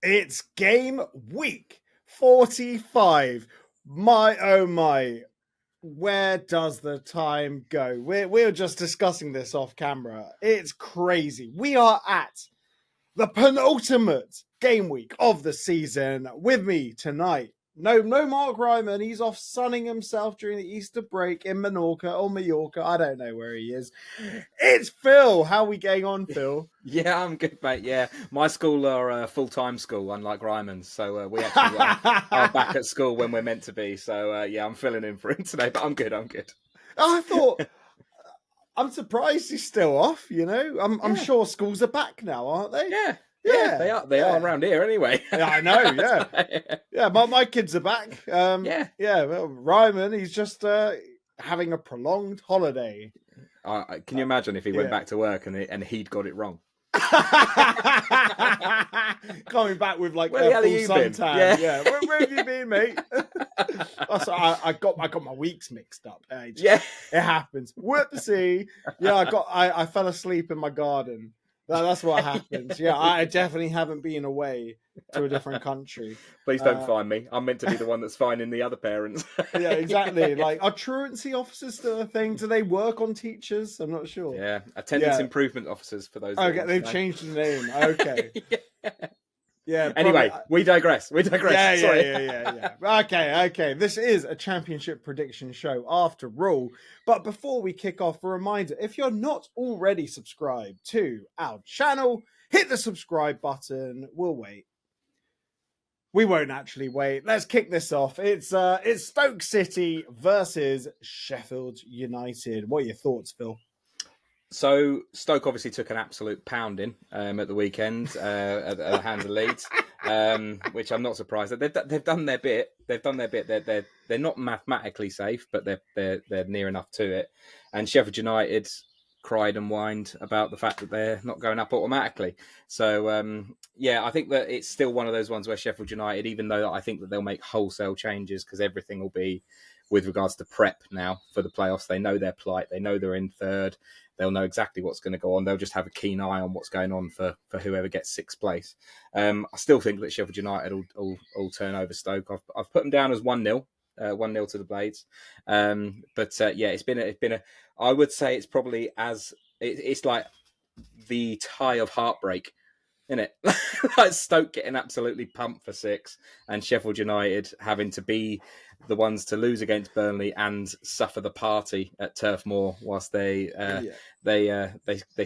It's game week 45. My oh my, where does the time go? We're just discussing this off camera. It's crazy. We are at the penultimate game week of the season. With me tonight, no Mark Ryman. He's off sunning himself during the Easter break in Menorca or Mallorca. I don't know where he is. It's Phil. How are we getting on, Phil? Yeah, I'm good, mate. Yeah, my school are a full-time school, unlike Ryman's. So we actually are back at school when we're meant to be. So yeah, I'm filling in for him today, but I'm good. I thought... I'm surprised he's still off, you know. I'm sure schools are back now, aren't they? Yeah, they are around here anyway. Yeah, I know, yeah. My kids are back. Well, Ryman, he's just having a prolonged holiday. Can you imagine if he went back to work and he'd got it wrong? Coming back with like where a full suntan. Yeah. Where have you been, mate? I got my weeks mixed up. It happens. Whoopsie. Yeah, I fell asleep in my garden. That's what happens. Yeah, I definitely haven't been away to a different country. Please don't find me. I'm meant to be the one that's finding the other parents. Yeah, exactly. Like, are truancy officers still a thing? Do they work on teachers? I'm not sure. Yeah, attendance improvement officers for those. Okay, they've changed the name. Okay. Yeah. Anyway, we digress. Yeah. Okay. This is a championship prediction show after all. But before we kick off, a reminder, if you're not already subscribed to our channel, hit the subscribe button. We'll wait. We won't actually wait. Let's kick this off. It's Stoke City versus Sheffield United. What are your thoughts, Phil? So Stoke obviously took an absolute pounding at the weekend at the hands of Leeds, which I'm not surprised that they've done their bit. They're not mathematically safe, but they're near enough to it. And Sheffield United cried and whined about the fact that they're not going up automatically. So I think that it's still one of those ones where Sheffield United, even though I think that they'll make wholesale changes because everything will be with regards to prep now for the playoffs. They know their plight. They know they're in third. They'll know exactly what's going to go on. They'll just have a keen eye on what's going on for whoever gets sixth place. I still think that Sheffield United will turn over Stoke. I've put them down as 1-0. 1-0 to the Blades. It's been a. I would say it's probably it's like the tie of heartbreak, isn't it? Like Stoke getting absolutely pumped for 6, and Sheffield United having to be the ones to lose against Burnley and suffer the party at Turf Moor whilst they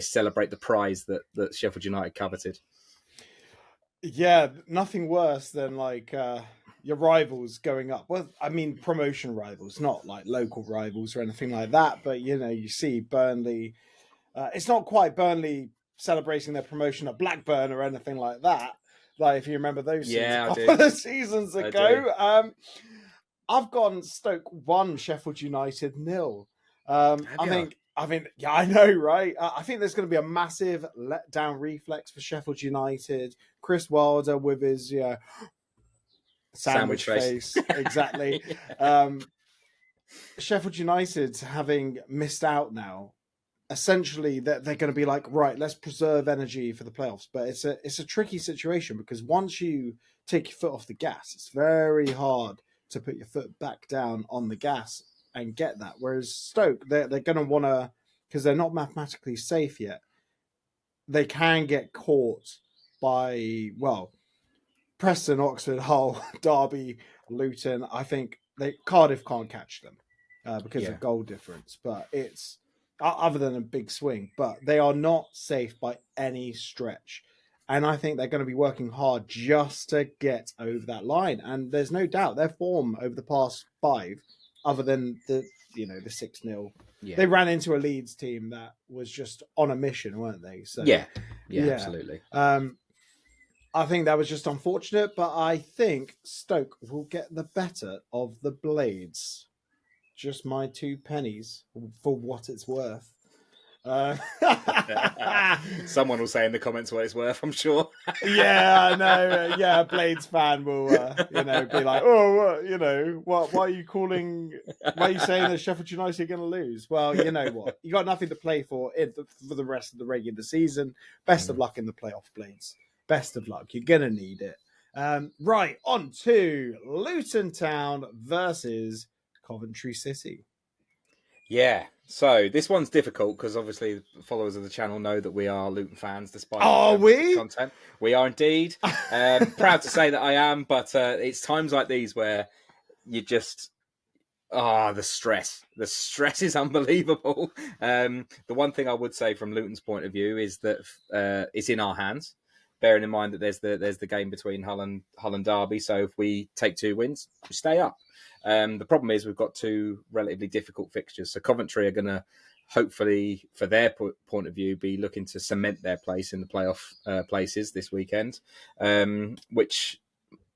celebrate the prize that Sheffield United coveted. Yeah, nothing worse than like your rivals going up. Well, I mean promotion rivals, not like local rivals or anything like that. But you see Burnley. It's not quite Burnley celebrating their promotion at Blackburn or anything like that. Like if you remember those seasons ago. I've gone Stoke 1, Sheffield United 0. I think, I know, right? I think there's going to be a massive letdown reflex for Sheffield United. Chris Wilder with his sandwich face. Exactly. Sheffield United having missed out now. Essentially, they're going to be like, right, let's preserve energy for the playoffs. But it's a tricky situation because once you take your foot off the gas, it's very hard to put your foot back down on the gas and get that. Whereas Stoke, they're going to want to, because they're not mathematically safe yet, they can get caught by, Preston, Oxford, Hull, Derby, Luton. I think Cardiff can't catch them because of goal difference. But it's, other than a big swing, but they are not safe by any stretch. And I think they're going to be working hard just to get over that line. And there's no doubt their form over the past 5, other than the 6-0, they ran into a Leeds team that was just on a mission, weren't they? So yeah, absolutely. I think that was just unfortunate, but I think Stoke will get the better of the Blades. Just my 2 pennies for what it's worth. Someone will say in the comments what it's worth, I'm sure. Yeah, I know. Yeah, a Blades fan will, be like, oh, why are you calling? Why are you saying that Sheffield United are going to lose? Well, you know what? You got nothing to play for the rest of the regular season. Best of luck in the playoff, Blades. Best of luck. You're going to need it. Right, on to Luton Town versus Coventry City. Yeah, so this one's difficult because obviously followers of the channel know that we are Luton fans despite Are we? content. We are indeed. Proud to say that I am, but it's times like these where you just... the stress. The stress is unbelievable. The one thing I would say from Luton's point of view is that it's in our hands, bearing in mind that there's the game between Hull and Derby, so if we take 2 wins, we stay up. The problem is we've got 2 relatively difficult fixtures. So Coventry are going to, hopefully, for their point of view, be looking to cement their place in the playoff places this weekend, which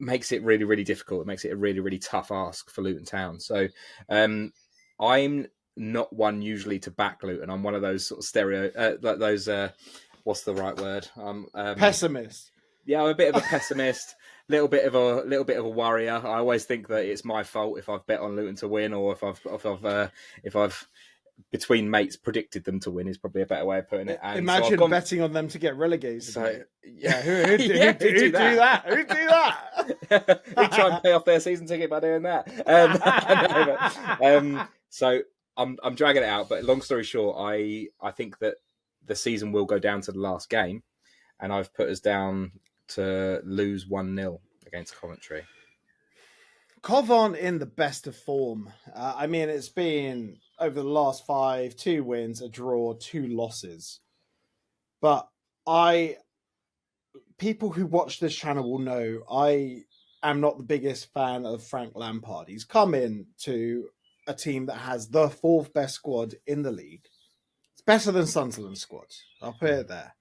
makes it really, really difficult. It makes it a really, really tough ask for Luton Town. So I'm not one usually to back Luton. I'm one of those sort of what's the right word? Pessimist. Yeah, I'm a bit of a pessimist. little bit of a worrier. I always think that it's my fault if I've bet on Luton to win, or if I've between mates predicted them to win is probably a better way of putting it. And imagine betting on them to get relegated. So yeah, who'd do that? Who'd do that? Who'd try and pay off their season ticket by doing that? So I'm dragging it out, but long story short, I think that the season will go down to the last game, and I've put us down to lose 1-0 against Coventry. Cov aren't in the best of form. I mean, it's been over the last 5, 2 wins, a draw, 2 losses. But people who watch this channel will know I am not the biggest fan of Frank Lampard. He's come in to a team that has the 4th best squad in the league. It's better than Sunderland's squad. I'll put it there.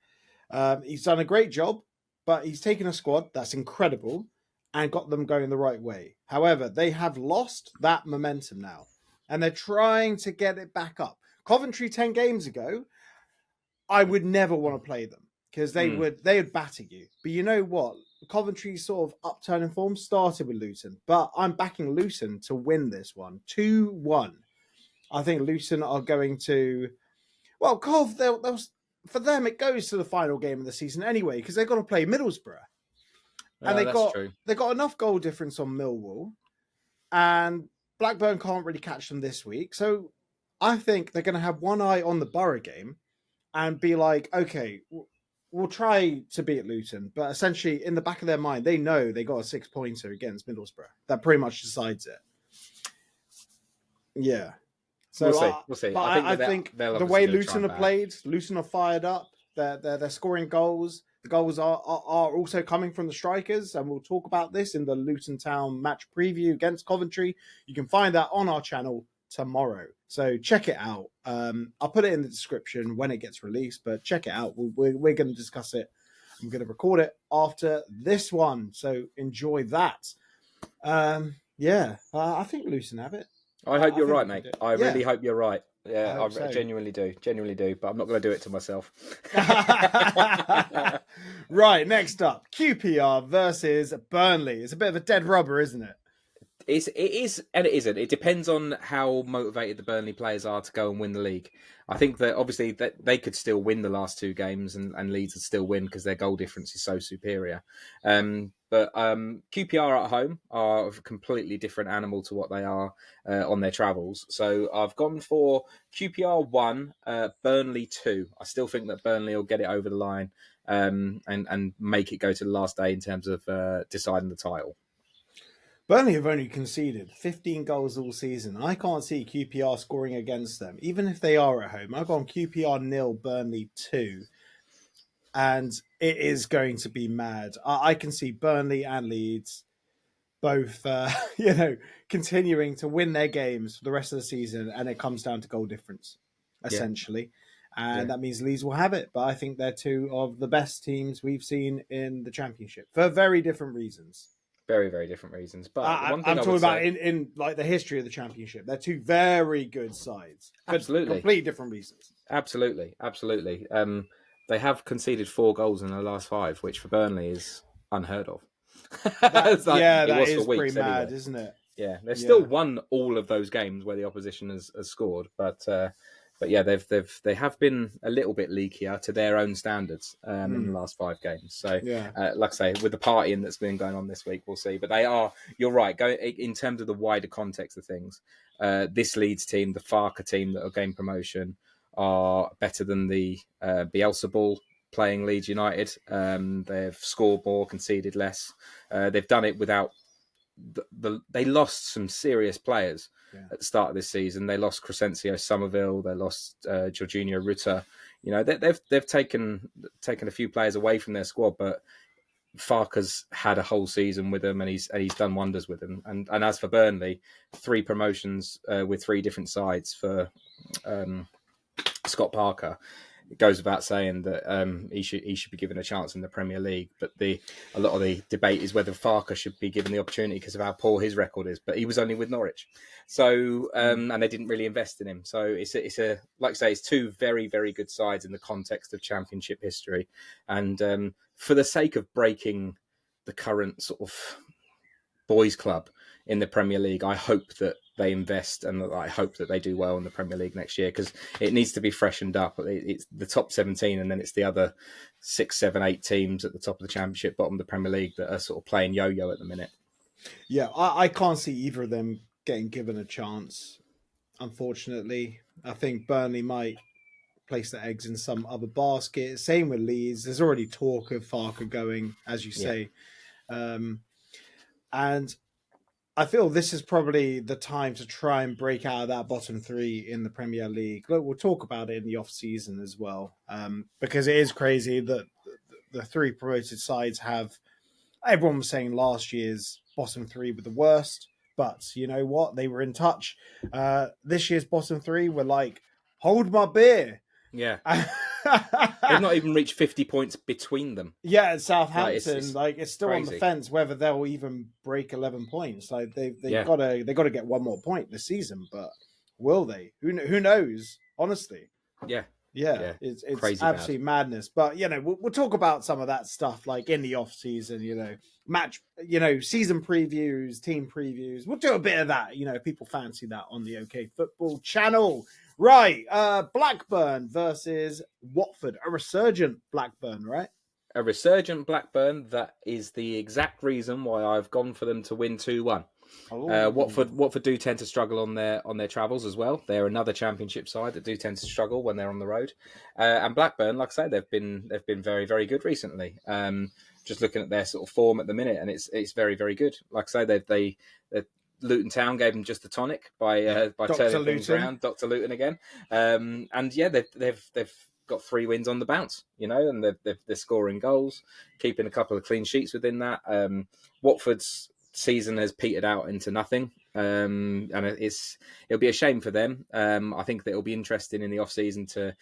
He's done a great job, but he's taken a squad that's incredible and got them going the right way. However, they have lost that momentum now, and they're trying to get it back up. Coventry 10 games ago, I would never want to play them because they would batter you. But you know what? Coventry's sort of upturn in form started with Luton, but I'm backing Luton to win this one, 2-1. I think Luton are going to... Well, Cov, for them, it goes to the final game of the season anyway because they've got to play Middlesbrough. And they got enough goal difference on Millwall, and Blackburn can't really catch them this week. So I think they're going to have one eye on the Borough game and be like, okay, we'll try to beat Luton. But essentially, in the back of their mind, they know they got a 6-pointer against Middlesbrough. That pretty much decides it. Yeah. So we'll see. But I think the way Luton are played, Luton are fired up. They're scoring goals. The goals are also coming from the strikers, and we'll talk about this in the Luton Town match preview against Coventry. You can find that on our channel tomorrow, so check it out. I'll put it in the description when it gets released, but check it out. We're going to discuss it. I'm going to record it after this one, so enjoy that. I think Luton have it. I hope you're right, mate. I really hope you're right. Yeah, I so. genuinely do, but I'm not going to do it to myself. Right, next up, QPR versus Burnley. It's a bit of a dead rubber, isn't it? It is, and it isn't. It depends on how motivated the Burnley players are to go and win the league. I think that obviously that they could still win the last 2 games, and Leeds would still win because their goal difference is so superior. But QPR at home are a completely different animal to what they are on their travels. So I've gone for QPR 1, Burnley 2. I still think that Burnley will get it over the line and make it go to the last day in terms of deciding the title. Burnley have only conceded 15 goals all season. I can't see QPR scoring against them, even if they are at home. I've gone QPR 0, Burnley 2. And it is going to be mad. I can see Burnley and Leeds both, continuing to win their games for the rest of the season, and it comes down to goal difference, essentially. Yeah. And that means Leeds will have it. But I think they're 2 of the best teams we've seen in the Championship for very different reasons. Very, very different reasons. But I'm talking about in like the history of the Championship. They're 2 very good sides. Absolutely. For completely different reasons. Absolutely. They have conceded 4 goals in the last 5, which for Burnley is unheard of. That is pretty mad, isn't it? Yeah, they've still won all of those games where the opposition has scored, but But yeah, they have been a little bit leakier to their own standards in the last 5 games. So, like I say, with the partying that's been going on this week, we'll see. But they are, you're right, in terms of the wider context of things, this Leeds team, the Farker team that are gained promotion, are better than the Bielsa Ball playing Leeds United. They've scored more, conceded less. They've done it without they lost some serious players at the start of this season. They lost Crescencio Somerville. They lost Jorginho Rutter. You know, they've taken a few players away from their squad, but Farker's had a whole season with them, and he's done wonders with them. And as for Burnley, 3 promotions with 3 different sides for Scott Parker. It goes without saying that he should be given a chance in the Premier League. But a lot of the debate is whether Farker should be given the opportunity because of how poor his record is. But he was only with Norwich, so and they didn't really invest in him. So it's a like I say, it's 2 very, very good sides in the context of Championship history. And for the sake of breaking the current sort of boys' club in the Premier League, I hope that they invest, and I hope that they do well in the Premier League next year, because it needs to be freshened up. It's the top 17, and then it's the other 6, 7, 8 teams at the top of the Championship, bottom of the Premier League, that are sort of playing yo-yo at the minute. Yeah, I can't see either of them getting given a chance, unfortunately. I think Burnley might place their eggs in some other basket. Same with Leeds. There's already talk of Farker going, as you say. And I feel this is probably the time to try and break out of that bottom 3 in the Premier League. Look, we'll talk about it in the off-season as well, because it is crazy that the 3 promoted sides have... Everyone was saying last year's bottom 3 were the worst, but you know what? They were in touch. This year's bottom 3 were like, hold my beer. Yeah. They've not even reached 50 points between them. Yeah, at Southampton, it's still crazy. on the fence whether they'll even break 11 points. Like they've got to get one more point this season, but will they? Who knows? Honestly, yeah. It's crazy absolute madness. But you know, we'll talk about some of that stuff like in the off season. You know, season previews, team previews. We'll do a bit of that. You know, if people fancy that on the OK Football channel. Right, Blackburn versus Watford, a resurgent Blackburn, right? A resurgent Blackburn. That is the exact reason why I've gone for them to win 2-1. Watford do tend to struggle on their travels as well. They're another Championship side that do tend to struggle when they're on the road. And Blackburn, like I say, they've been very, very good recently. Just looking at their sort of form at the minute, and it's very, very good. Like I say, they Luton Town gave them just the tonic by turning things around. Dr. Luton again, and yeah, they've got 3 wins on the bounce, you know, and they're scoring goals, keeping a couple of clean sheets within that. Watford's season has petered out into nothing, and it'll be a shame for them. I think that it'll be interesting in the off season to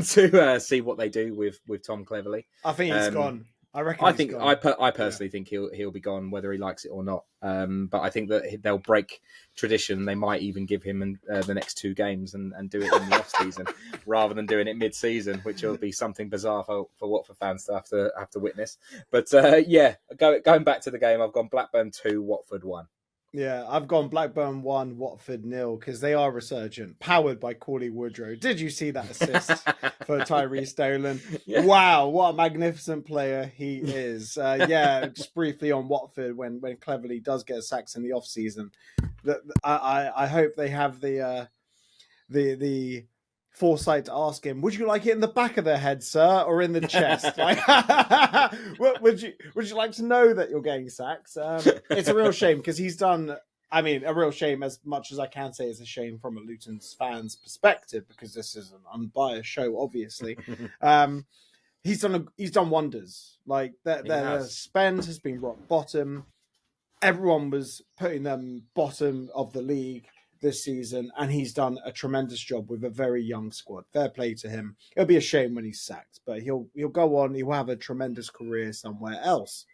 see what they do with Tom Cleverley. I think he's gone. I personally think he'll be gone, whether he likes it or not. But I think that they'll break tradition. They might even give him the next 2 games and do it in the off season rather than doing it mid season, which will be something bizarre for Watford fans to have to witness. But going back to the game, I've gone Blackburn 2, Watford 1. Yeah, I've gone Blackburn 1, Watford 0, because they are resurgent, powered by Cauley Woodrow. Did you see that assist for Tyrese Dolan? Yeah. Wow, what a magnificent player he is. Just briefly on Watford, when Cleverley does get sacked in the off-season, I hope they have the foresight to ask him, would you like it in the back of the head, sir, or in the chest? Like, would you like to know that you're getting sacked? It's a real shame, because he's done, a real shame, as much as I can say it's a shame from a Luton fan's perspective, because this is an unbiased show, obviously. He's done wonders. Like, their spend has been rock bottom. Everyone was putting them bottom of the league this season, and he's done a tremendous job with a very young squad. Fair play to him. It'll be a shame when he's sacked, but he'll go on. He'll have a tremendous career somewhere else.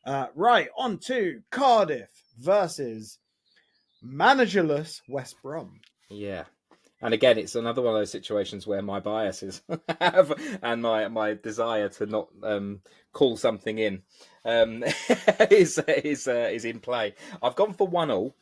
Right, on to Cardiff versus managerless West Brom. Yeah. And again, it's another one of those situations where my biases and my desire to not call something in is in play. I've gone for 1-1.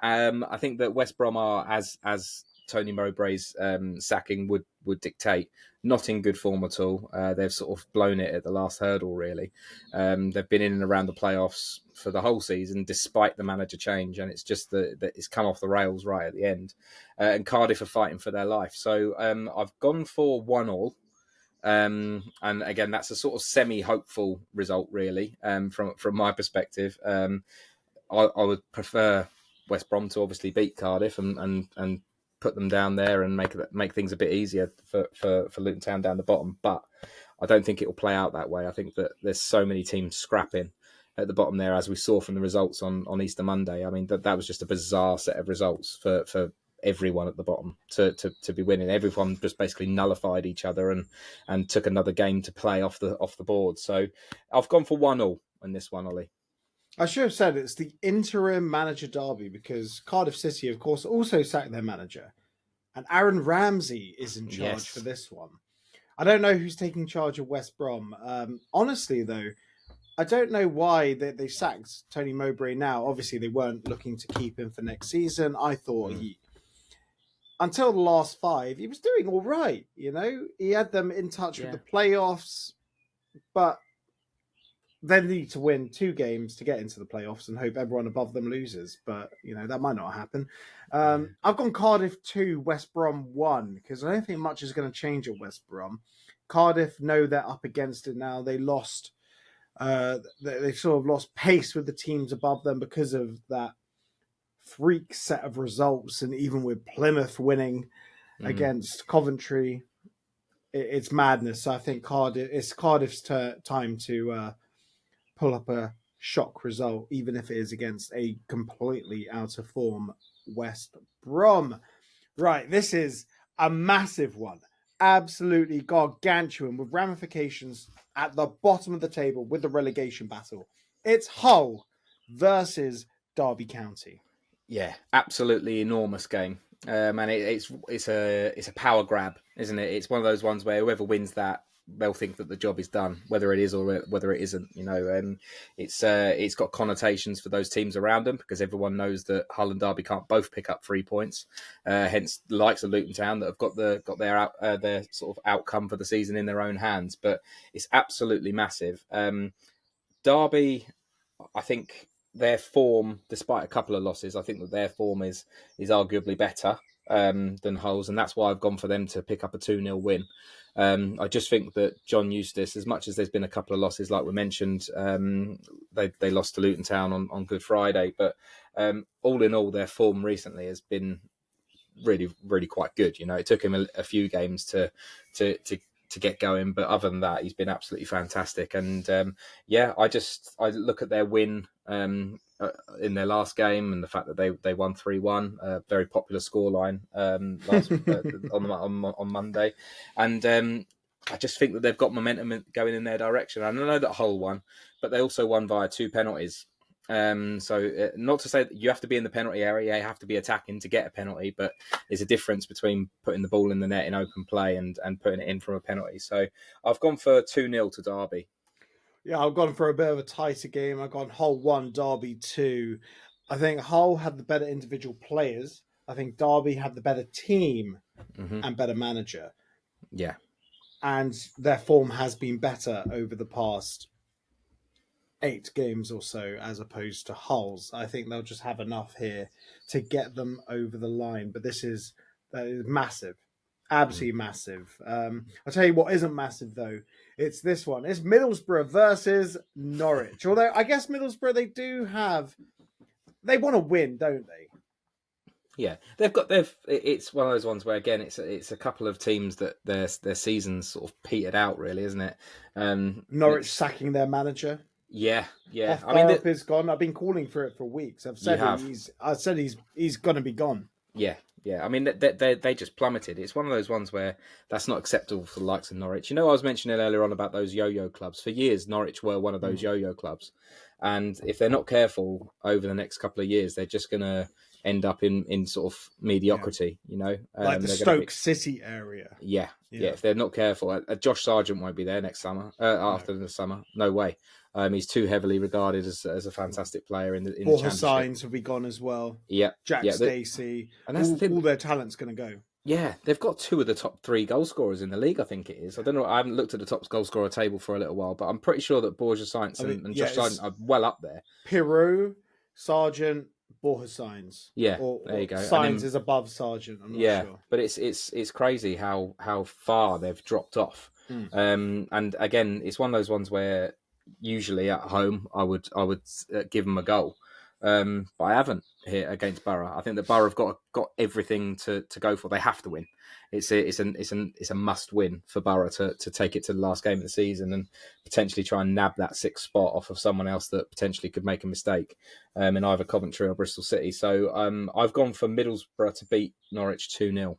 I think that West Brom are as Tony Mowbray's sacking would dictate. Not in good form at all. They've sort of blown it at the last hurdle, really. They've been in and around the playoffs for the whole season, despite the manager change, and it's just that it's come off the rails right at the end. And Cardiff are fighting for their life. So I've gone for 1-1. And again, that's a sort of semi-hopeful result, really, from my perspective. I would prefer West Brom to obviously beat Cardiff and put them down there and make things a bit easier for Luton Town down the bottom. But I don't think it will play out that way. I think that there's so many teams scrapping at the bottom there, as we saw from the results on Easter Monday. I mean, that was just a bizarre set of results for everyone at the bottom to be winning. Everyone just basically nullified each other and took another game to play off the board. So I've gone for 1-1 in this one, Ollie. I should have said it's the interim manager derby because Cardiff City, of course, also sacked their manager. And Aaron Ramsey is in charge for this one. I don't know who's taking charge of West Brom. Honestly, though, I don't know why they sacked Tony Mowbray now. Obviously, they weren't looking to keep him for next season. I thought until the last 5, he was doing all right. You know, he had them in touch with the playoffs, but they need to win 2 games to get into the playoffs and hope everyone above them loses. But, you know, that might not happen. I've gone Cardiff 2, West Brom 1, because I don't think much is going to change at West Brom. Cardiff know they're up against it now. They lost, they sort of lost pace with the teams above them because of that freak set of results. And even with Plymouth winning against Coventry, it's madness. So I think it's Cardiff's time to pull up a shock result, even if it is against a completely out of form West Brom. Right, this is a massive one. Absolutely gargantuan with ramifications at the bottom of the table with the relegation battle. It's Hull versus Derby County. Yeah, absolutely enormous game. And it's a power grab, isn't it? It's one of those ones where whoever wins that, they'll think that the job is done, whether it is or whether it isn't. You know, it's got connotations for those teams around them because everyone knows that Hull and Derby can't both pick up 3 points. Hence, the likes of Luton Town that have got their sort of outcome for the season in their own hands. But it's absolutely massive. Derby, I think their form, despite a couple of losses, I think that their form is arguably better than Hull's, and that's why I've gone for them to pick up a 2-0 win. I just think that John Eustace, as much as there's been a couple of losses, like we mentioned, they lost to Luton Town on Good Friday, but all in all, their form recently has been really, really quite good. You know, it took him a few games to get going, but other than that, he's been absolutely fantastic. And I look at their win in their last game and the fact that they won 3-1, a very popular scoreline on Monday, and I just think that they've got momentum going in their direction. And I know that Hull won, but they also won via 2 penalties. So not to say that you have to be in the penalty area, you have to be attacking to get a penalty, but there's a difference between putting the ball in the net in open play and putting it in from a penalty. So I've gone for 2-0 to Derby. Yeah, I've gone for a bit of a tighter game. I've gone Hull 1, Derby 2. I think Hull had the better individual players. I think Derby had the better team and better manager. Yeah. And their form has been better over the past 8 games or so, as opposed to Hull's. I think they'll just have enough here to get them over the line. But that is massive. Absolutely massive. I'll tell you what isn't massive, though. It's this one. It's Middlesbrough versus Norwich. Although I guess Middlesbrough, they want to win, don't they? Yeah, it's one of those ones where, again, it's a couple of teams that their season's sort of petered out, really, isn't it? Norwich sacking their manager. Yeah. I mean, is gone. I've been calling for it for weeks. I've said he's going to be gone. Yeah. I mean, they just plummeted. It's one of those ones where that's not acceptable for the likes of Norwich. You know, I was mentioning earlier on about those yo-yo clubs. For years, Norwich were one of those yo-yo clubs. And if they're not careful over the next couple of years, they're just going to end up in sort of mediocrity, you know? Like the Stoke City area. Yeah. If they're not careful. Josh Sargent won't be there next summer, after the summer. No way. He's too heavily regarded as a fantastic player in the Borja Championship. Signs will be gone as well. Yeah, Jack yeah, Stacey. and that's the thing. All their talent's going to go. Yeah, they've got 2 of the top 3 goal scorers in the league, I think it is. I don't know. I haven't looked at the top goal scorer table for a little while, but I'm pretty sure that Borja Sainz and Josh Sargent are well up there. Pirou, Sargent, Borja Signs. Yeah, or there you go. Signs is above Sargent. I'm not sure. But it's crazy how far they've dropped off. And again, it's one of those ones where usually at home I would give them a goal. But I haven't here against Borough. I think that Borough have got everything to go for. They have to win. It's a must win for Borough to take it to the last game of the season and potentially try and nab that 6th spot off of someone else that potentially could make a mistake in either Coventry or Bristol City. So I've gone for Middlesbrough to beat Norwich 2-0.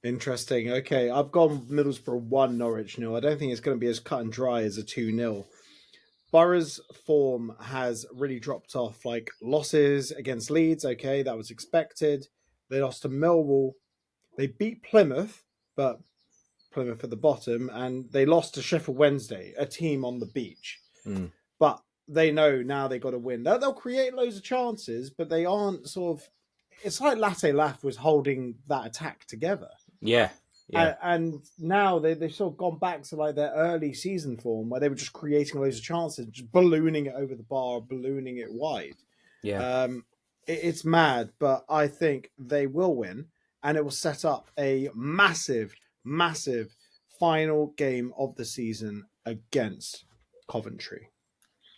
Interesting. Okay, I've gone Middlesbrough 1, Norwich 0. I don't think it's going to be as cut and dry as a 2-0. Borough's form has really dropped off, like losses against Leeds. Okay, that was expected. They lost to Millwall. They beat Plymouth, but Plymouth at the bottom, and they lost to Sheffield Wednesday, a team on the beach. But they know now they got to win. They'll create loads of chances, but they aren't sort of. It's like Latte Lath was holding that attack together. Yeah. And now they've sort of gone back to like their early season form where they were just creating loads of chances, just ballooning it over the bar, ballooning it wide. Yeah. It's mad, but I think they will win, and it will set up a massive, massive final game of the season against Coventry.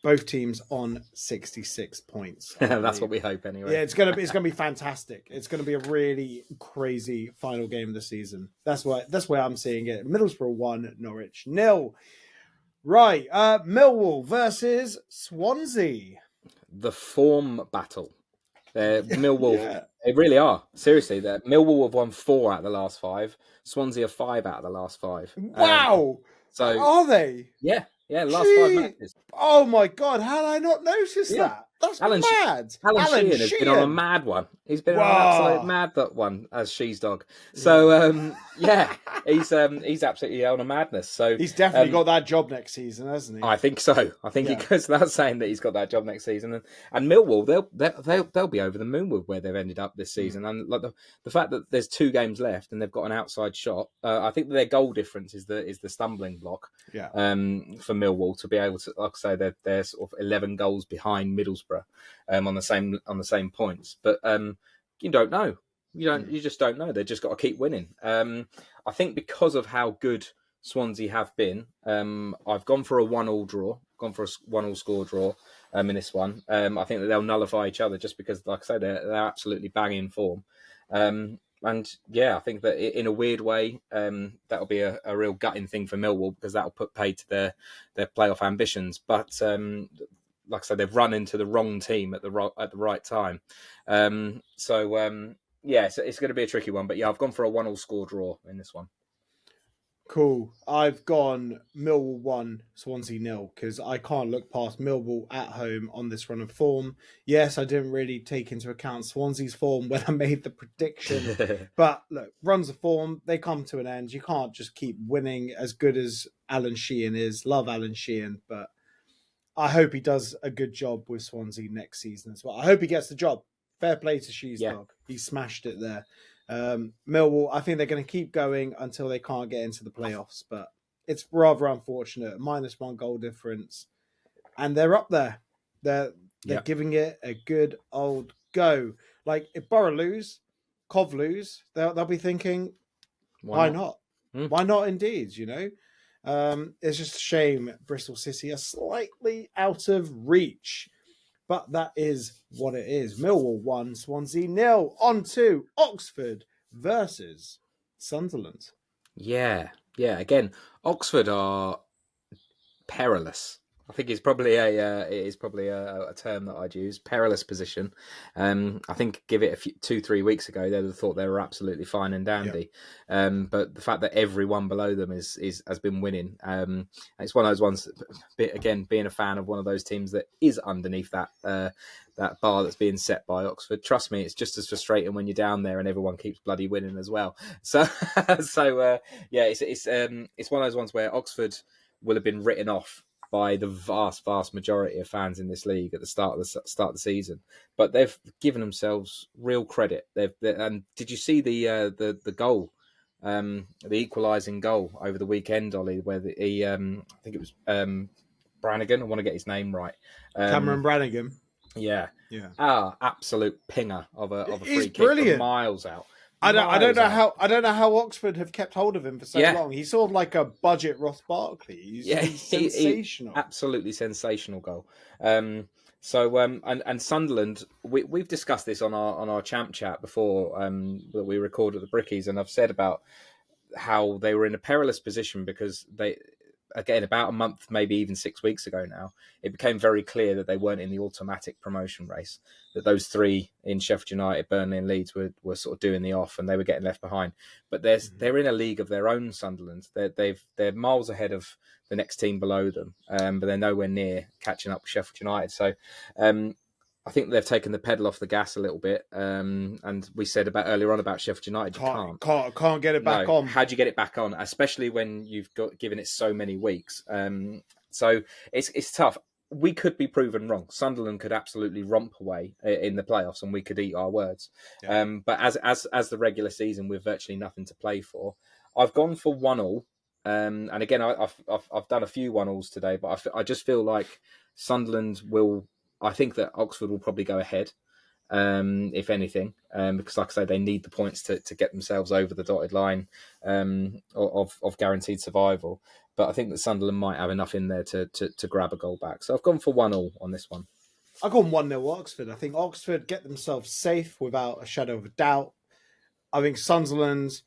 Both teams on 66 points. That's what we hope anyway. Yeah, it's gonna be fantastic. It's gonna be a really crazy final game of the season. That's where I'm seeing it. Middlesbrough 1, Norwich 0. Right, Millwall versus Swansea. The form battle. Millwall, They really are. Seriously, Millwall have won 4 out of the last 5. Swansea are 5 out of the last 5. Wow. So are they? Yeah, last 5 matches. Oh my God, how did I not notice that? That's mad. Alan Sheehan has been on a mad one. He's been on an absolute mad one as She's dog. So he's absolutely on a madness. So he's definitely got that job next season, hasn't he? I think so. I think he goes without saying that he's got that job next season. And Millwall, they'll be over the moon with where they've ended up this season. And like the fact that there's 2 games left and they've got an outside shot, I think that their goal difference is the stumbling block. Yeah. For Millwall to be able to, like I say, they're sort of 11 goals behind Middlesbrough. On the same points, but you don't know. You just don't know. They've just got to keep winning. I think because of how good Swansea have been, I've gone for a 1-1 draw. Gone for a 1-1 score draw in this one. I think that they'll nullify each other just because, like I say, they're absolutely banging form. And yeah, I think that in a weird way, that'll be a real gutting thing for Millwall because that'll put paid to their playoff ambitions. But like I said, they've run into the wrong team at the right time. It's going to be a tricky one. But yeah, I've gone for a 1-1 score draw in this one. Cool. I've gone Millwall 1, Swansea 0, because I can't look past Millwall at home on this run of form. Yes, I didn't really take into account Swansea's form when I made the prediction. But look, runs of form, they come to an end. You can't just keep winning as good as Alan Sheehan is. Love Alan Sheehan, but I hope he does a good job with Swansea next season as well. I hope he gets the job. Fair play to She's dog. He smashed it there. Millwall, I think they're going to keep going until they can't get into the playoffs, but it's rather unfortunate. -1 goal difference, and they're up there. They're giving it a good old go. Like if Borough lose, Cov lose, they'll be thinking, why not? Why not? Indeed, you know. It's just a shame Bristol City are slightly out of reach. But that is what it is. Millwall 1, Swansea 0. On to Oxford versus Sunderland. Yeah. Again, Oxford are perilous. I think it's probably a term that I'd use. Perilous position. I think give it 2-3 weeks ago, they'd have thought they were absolutely fine and dandy. Yep. But the fact that everyone below them has been winning. It's one of those ones. Again, being a fan of one of those teams that is underneath that bar that's being set by Oxford. Trust me, it's just as frustrating when you're down there and everyone keeps bloody winning as well. So it's one of those ones where Oxford will have been written off by the vast majority of fans in this league at the start of the season. But they've given themselves real credit. And did you see the goal, the equalising goal over the weekend, Ollie, where I think it was Brannigan. I want to get his name right. Cameron Brannigan. Yeah. Yeah. Absolute pinger of a free kick brilliant. from miles out. I don't know how Oxford have kept hold of him for so long. He's sort of like a budget Ross Barkley. He's sensational. Absolutely sensational goal. And Sunderland, we've discussed this on our champ chat before that we recorded at the Brickies, and I've said about how they were in a perilous position because again, about a month, maybe even 6 weeks ago now, it became very clear that they weren't in the automatic promotion race, that those three in Sheffield United, Burnley and Leeds were sort of doing the off and they were getting left behind. But they're in a league of their own, Sunderland. They're miles ahead of the next team below them, but they're nowhere near catching up with Sheffield United. So I think they've taken the pedal off the gas a little bit. And we said earlier on about Sheffield United, can't get it back on. How do you get it back on, especially when you've given it so many weeks? So it's tough. We could be proven wrong. Sunderland could absolutely romp away in the playoffs, and we could eat our words. Yeah. But as the regular season, with virtually nothing to play for, I've gone for 1-1. And again, I've done a few 1-1s today, but I just feel like Sunderland will. I think that Oxford will probably go ahead, if anything, because, like I say, they need the points to get themselves over the dotted line of guaranteed survival. But I think that Sunderland might have enough in there to grab a goal back. So I've gone for 1-1 on this one. I've gone 1-0 Oxford. I think Oxford get themselves safe without a shadow of a doubt. I think Sunderland,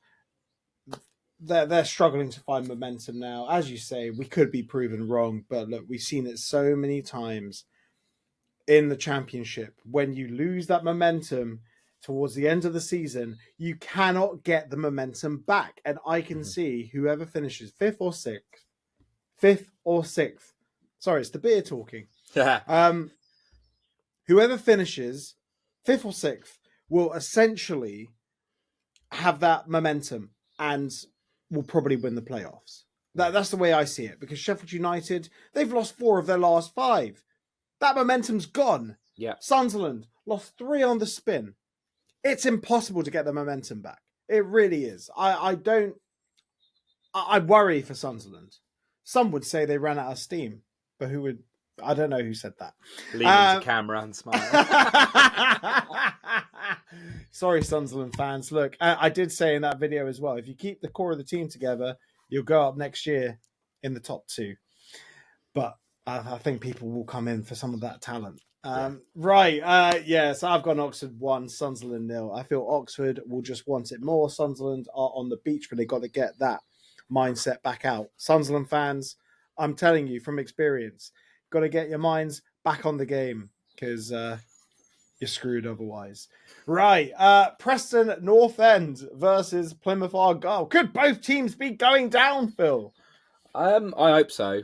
they're struggling to find momentum now. As you say, we could be proven wrong, but look, we've seen it so many times in the Championship. When you lose that momentum towards the end of the season, you cannot get the momentum back. And I can see whoever finishes fifth or sixth. Sorry, it's the beer talking. Whoever finishes fifth or sixth will essentially have that momentum and will probably win the playoffs. That's the way I see it, because Sheffield United, they've lost 4 of their last 5. That momentum's gone. Yeah. Sunderland lost 3 on the spin. It's impossible to get the momentum back. It really is. I worry for Sunderland. Some would say they ran out of steam, but I don't know who said that. Lean into camera and smile. Sorry, Sunderland fans. Look, I did say in that video as well, if you keep the core of the team together, you'll go up next year in the top 2. But I think people will come in for some of that talent. Right. So I've gone Oxford 1, Sunderland 0. I feel Oxford will just want it more. Sunderland are on the beach, but they've got to get that mindset back out. Sunderland fans, I'm telling you from experience, got to get your minds back on the game, because you're screwed otherwise. Right. Preston North End versus Plymouth Argyle. Could both teams be going down, Phil? I hope so.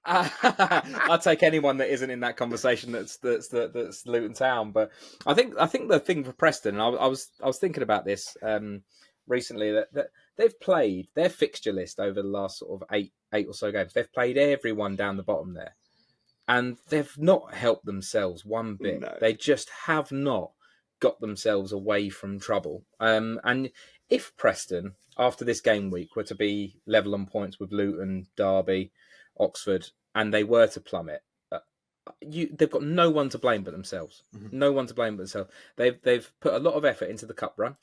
I'll take anyone that isn't in that conversation that's Luton Town. But I think the thing for Preston, and I was thinking about this recently, that they've played their fixture list over the last sort of eight or so games. They've played everyone down the bottom there, and they've not helped themselves one bit. No. They just have not got themselves away from trouble. And if Preston, after this game week, were to be level on points with Luton, Derby, Oxford, and they were to plummet, they've got no one to blame but themselves. Mm-hmm. No one to blame but themselves. They've put a lot of effort into the cup run.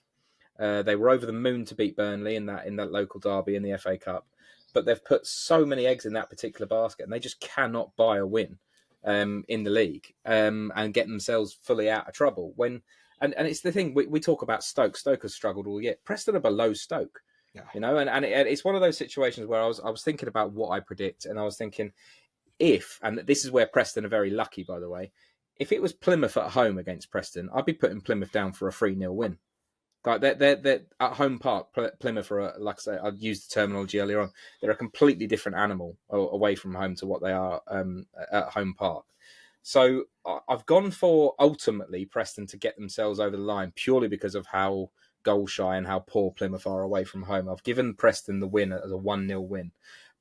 They were over the moon to beat Burnley in that local derby in the FA Cup, but they've put so many eggs in that particular basket, and they just cannot buy a win in the league and get themselves fully out of trouble. And it's the thing, we talk about Stoke. Stoke has struggled all year. Preston are below Stoke, you know, and it's one of those situations where I was thinking about what I predict, and I was thinking, and this is where Preston are very lucky, by the way, if it was Plymouth at home against Preston, I'd be putting Plymouth down for a 3-0 win. Like they're at home park. Plymouth are, like I say, I used the terminology earlier on, they're a completely different animal away from home to what they are at home park. So I've gone for ultimately Preston to get themselves over the line purely because of how goal shy and how poor Plymouth are away from home. I've given Preston the win as a 1-0 win,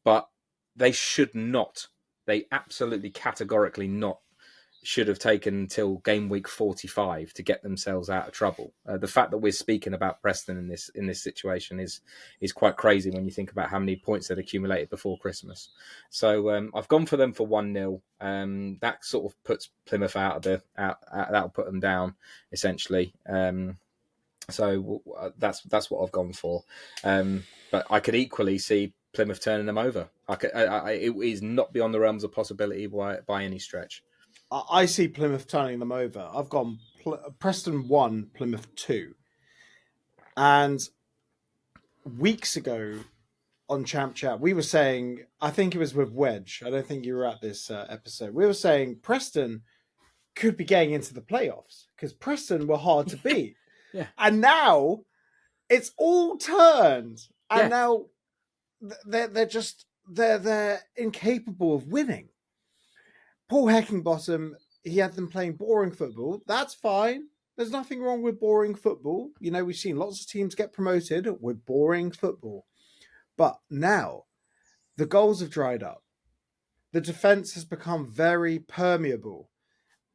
but they should not. They absolutely categorically not should have taken until game week 45 to get themselves out of trouble. The fact that we're speaking about Preston in this situation is quite crazy when you think about how many points they'd accumulated before Christmas. So I've gone for them for 1-0. That sort of puts Plymouth that'll put them down essentially. So that's what I've gone for. But I could equally see Plymouth turning them over. It is not beyond the realms of possibility by any stretch. I see Plymouth turning them over. I've gone Preston 1, Plymouth 2. And weeks ago on Champ Chat, we were saying, I think it was with Wedge, I don't think you were at this episode, we were saying Preston could be getting into the playoffs because Preston were hard to beat. Yeah. And now it's all turned. And now they're incapable of winning. Paul Heckingbottom, he had them playing boring football. That's fine. There's nothing wrong with boring football. You know, we've seen lots of teams get promoted with boring football. But now, the goals have dried up. The defence has become very permeable.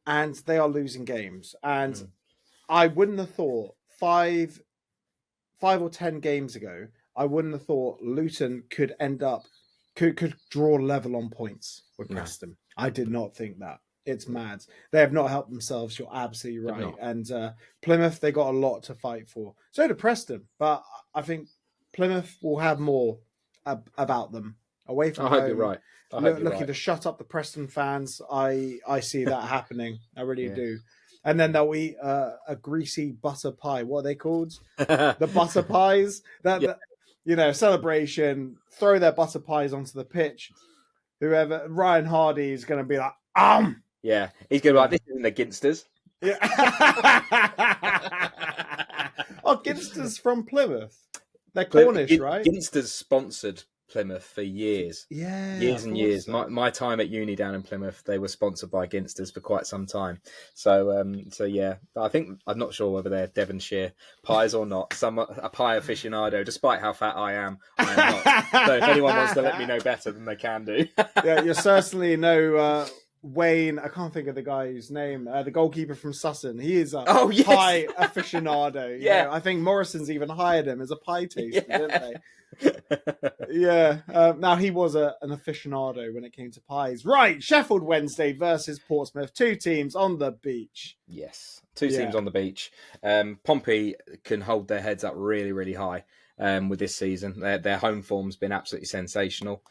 And they are losing games. And I wouldn't have thought 5 or 10 games ago, I wouldn't have thought Luton could draw level on points with Preston. I did not think that. It's mad. They have not helped themselves. You're absolutely right. And Plymouth, they got a lot to fight for. So did Preston. But I think Plymouth will have more about them away from home. I hope you're right. Looking to shut up the Preston fans. I see that happening. I really do. And then they'll eat a greasy butter pie. What are they called? The butter pies. Celebration. Throw their butter pies onto the pitch. Whoever, Ryan Hardy is going to be like, Yeah, he's going to be like, this isn't the Ginsters. Yeah. Ginsters from Plymouth. They're Cornish, right? Ginsters sponsored Plymouth for years. Yeah. Years and years. So. My time at uni down in Plymouth, they were sponsored by Ginsters for quite some time. So yeah, I think, I'm not sure whether they're Devonshire pies or not. A pie aficionado, despite how fat I am not. So if anyone wants to let me know better, then they can do. Yeah, you're certainly no Wayne, I can't think of the guy's name, the goalkeeper from Sutton. He is a pie aficionado. Yeah. I think Morrison's even hired him as a pie taster, didn't they? Yeah. Now he was an aficionado when it came to pies. Right, Sheffield Wednesday versus Portsmouth. 2 teams on the beach. Yes, 2 teams on the beach. Pompey can hold their heads up really, really high with this season. Their home form's been absolutely sensational.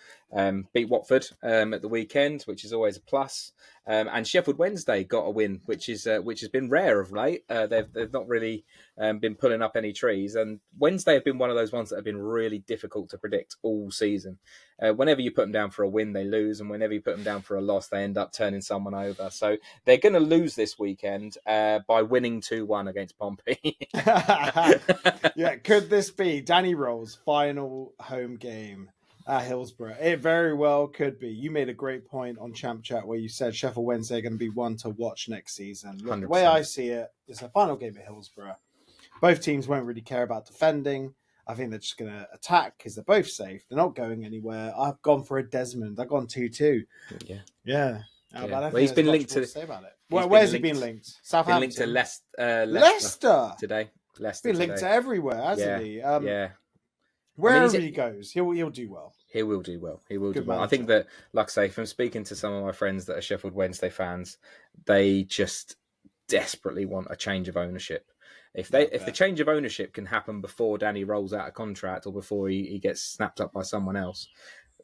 Beat Watford at the weekend, which is always a plus. And Sheffield Wednesday got a win, which has been rare of late. They've not really been pulling up any trees. And Wednesday have been one of those ones that have been really difficult to predict all season. Whenever you put them down for a win, they lose. And whenever you put them down for a loss, they end up turning someone over. So they're going to lose this weekend by winning 2-1 against Pompey. Yeah, could this be Danny Roll's final home game at Hillsborough? It very well could be. You made a great point on Champ Chat where you said Sheffield Wednesday are going to be one to watch next season. Look, the way I see it, it's a final game at Hillsborough. Both teams won't really care about defending. I think they're just going to attack because they're both safe. They're not going anywhere. I've gone for a Desmond. I've gone 2-2. Yeah. Well, he's been linked to. Say about it. Where's he been linked? Southampton. Been linked to Leicester today. He's been linked to everywhere, hasn't he? Yeah. Wherever he goes, he'll do well. He will do well. Good I think that, like I say, from speaking to some of my friends that are Sheffield Wednesday fans, they just desperately want a change of ownership. If the change of ownership can happen before Danny rolls out a contract or before he gets snapped up by someone else,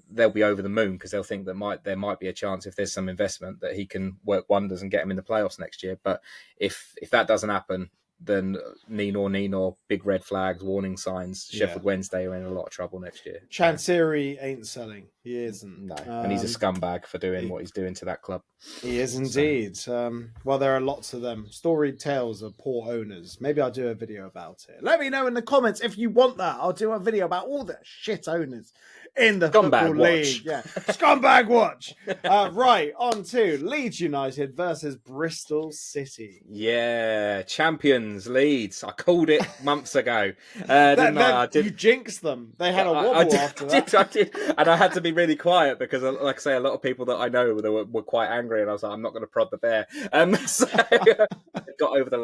they'll be over the moon because they'll think that there might be a chance if there's some investment that he can work wonders and get him in the playoffs next year. But if that doesn't happen, then Nino, big red flags, warning signs. Sheffield Wednesday are in a lot of trouble next year. Chansiri ain't selling. He isn't. No, and he's a scumbag for doing what he's doing to that club. He is indeed. Well, there are lots of them. Storied tales of poor owners. Maybe I'll do a video about it. Let me know in the comments if you want that. I'll do a video about all the shit owners in the Scumbag Football watch. League. Yeah, scumbag watch. Right, on to Leeds United versus Bristol City. Yeah, champions, Leeds. I called it months ago. Didn't I? You jinxed them. They had a wobble after that. I did. And I had to be really quiet because, like I say, a lot of people that I know were quite angry, and I was like, I'm not going to prod the bear. So they've got over the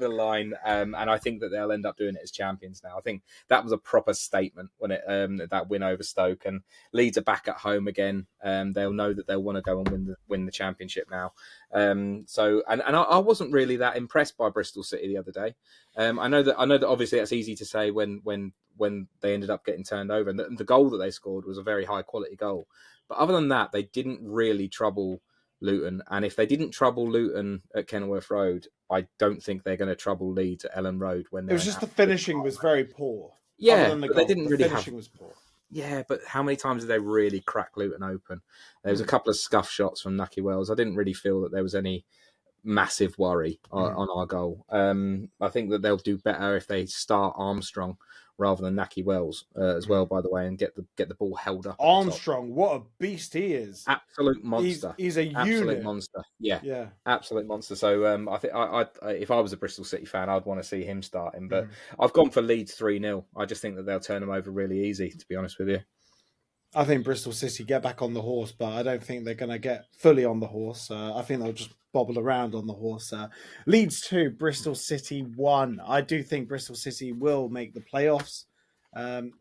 line. And I think that they'll end up doing it as champions now. I think that was a proper statement when that win over Stoke, and Leeds are back at home again. They'll know that they'll want to go and win the championship now. I wasn't really that impressed by Bristol City the other day. I know that obviously that's easy to say when they ended up getting turned over, and the goal that they scored was a very high quality goal. But other than that, they didn't really trouble Luton, and if they didn't trouble Luton at Kenilworth Road, I don't think they're going to trouble Leeds at Ellen Road. When it was just the finishing was very poor. Yeah, they didn't really finishing was poor. Yeah, but how many times did they really crack Luton open? There was a couple of scuff shots from Nucky Wells. I didn't really feel that there was any massive worry on our goal. I think that they'll do better if they start Armstrong rather than Nucky Wells as well, by the way, and get the ball held up. Armstrong, what a beast he is! Absolute monster. He's a absolute unit. Monster. Yeah, absolute monster. So I think I if I was a Bristol City fan, I'd want to see him starting. But I've gone for Leeds 3-0. I just think that they'll turn them over really easy, to be honest with you. I think Bristol City get back on the horse, but I don't think they're going to get fully on the horse. I think they'll just bobble around on the horse. Leeds 2, Bristol City 1. I do think Bristol City will make the playoffs.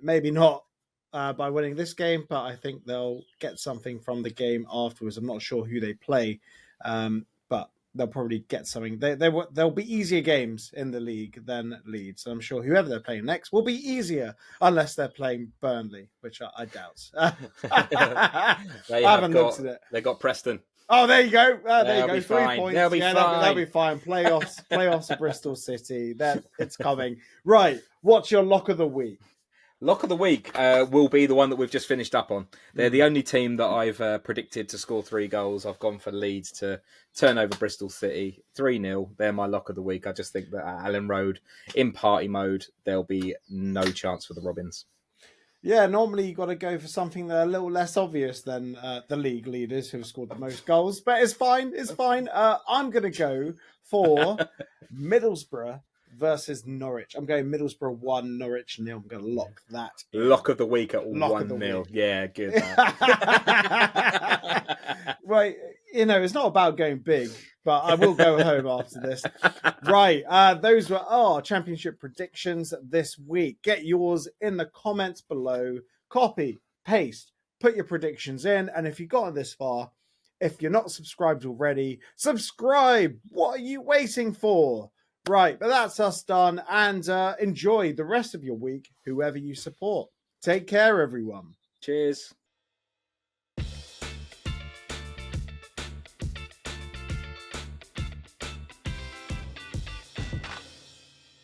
Maybe not by winning this game, but I think they'll get something from the game afterwards. I'm not sure who they play, but they'll probably get something. There'll be easier games in the league than Leeds. So I'm sure whoever they're playing next will be easier, unless they're playing Burnley, which I doubt. I haven't looked at it. They got Preston. Oh, there you go. There you go. 3 fine. points. They'll be fine. They'll be fine. Playoffs of Bristol City. It's coming. Right. What's your lock of the week? Lock of the week will be the one that we've just finished up on. They're the only team that I've predicted to score 3 goals. I've gone for Leeds to turn over Bristol City 3-0. They're my lock of the week. I just think that at Allen Road, in party mode, there'll be no chance for the Robins. Yeah, normally you've got to go for something that's a little less obvious than the league leaders who have scored the most goals. But it's fine. It's fine. I'm going to go for Middlesbrough versus Norwich. I'm going Middlesbrough 1, Norwich 0. I'm going to lock that. Lock of the week at 1-0. Yeah, good. Right, it's not about going big, but I will go home after this. Right, those were our championship predictions this week. Get yours in the comments below. Copy, paste, put your predictions in. And if you've gotten this far, if you're not subscribed already, subscribe. What are you waiting for? Right, but that's us done. And enjoy the rest of your week, whoever you support. Take care, everyone. Cheers.